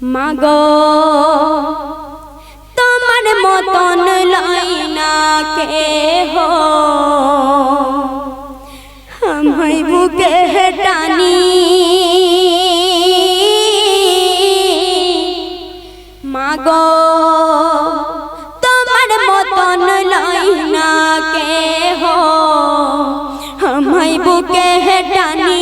মাগো তোমার মতন লইনা কেহ আমায় বুকে টানি মাগো তোমার মতন লইনা কেহ আমায় বুকে টানি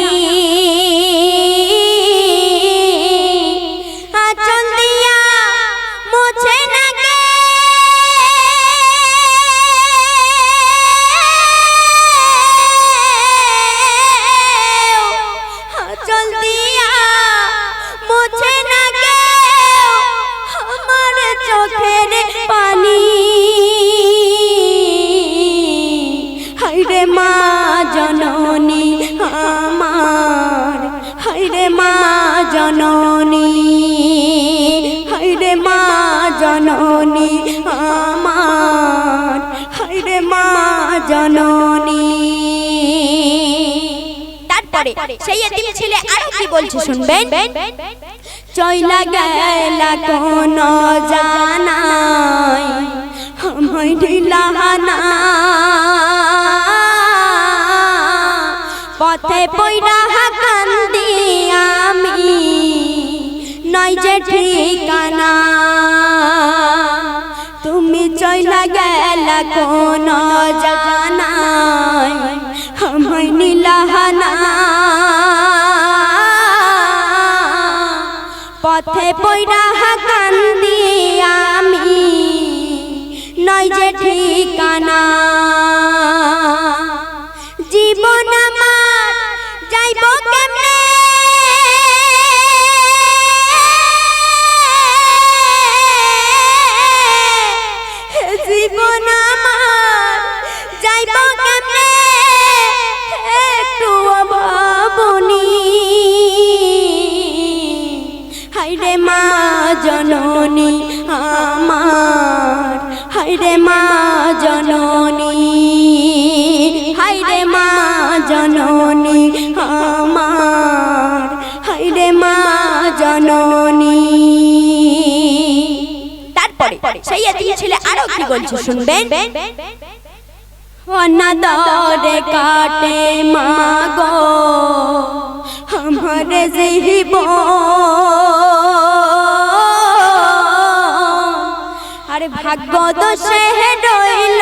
জননী হায়রে মা জননী আমার হায়রে মা জননী। তারপরে সেই এতিম ছেলে আরো কি বলছে শুনবেন। চইলা গেলা কোন জানাই আমায় ঢিলাহানা পথে পইরা কান্দি আমি নয় যে ঠিকানা তুমি চইলা গেলা কোন জানাই আমায় নীলাহানা পথে পইরা কান্দি আমি নয় যে ঠিকানা জীবন আমার যাইব কেমনে জীবন আমার যাইব কেমনে একটু ভাবনি হায়রে মা জননী আমার হায়রে মা জননী হায়রে মা জননী আমার হায়রে মা জননী। তারপরে সেই এতিম ছেলে আরো কি বলছে শুনবেন। অনাদরে কাটে মা গো আমার জীবন আরে ভাগ্য দোষে রইল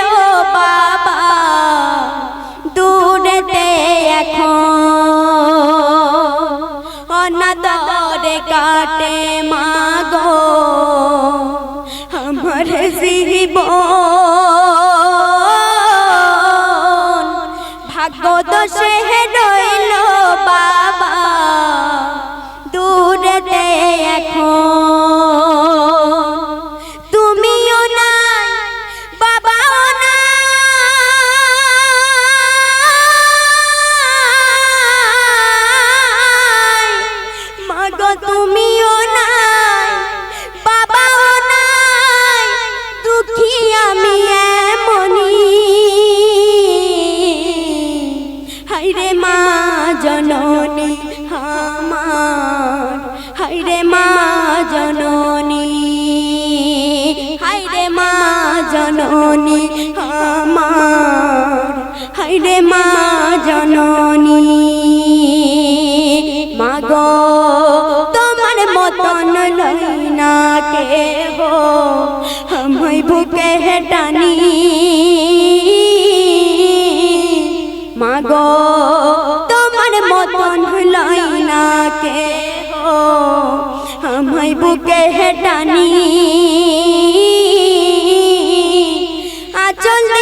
বাবা দূরেতে এখন অনাদরে কাটে মা গো আমার জীবন ভাগ্য দোষে রইল বাবা দূরেতে এখন তুমিও নাই বাবাও নাই মাগো তুমিও নাই বাবাও নাই দুঃখী আমি এমনি হায়রে মা জননী আমার হায়রে মা জননী হায়রে মা জননী আমার হায়রে মা জননী মাগো তোমার মতন লইনা কেহ আমায় বুকে টানি মাগো তোমার মতন লইনা কেহ আমায় বুকে টানি আচল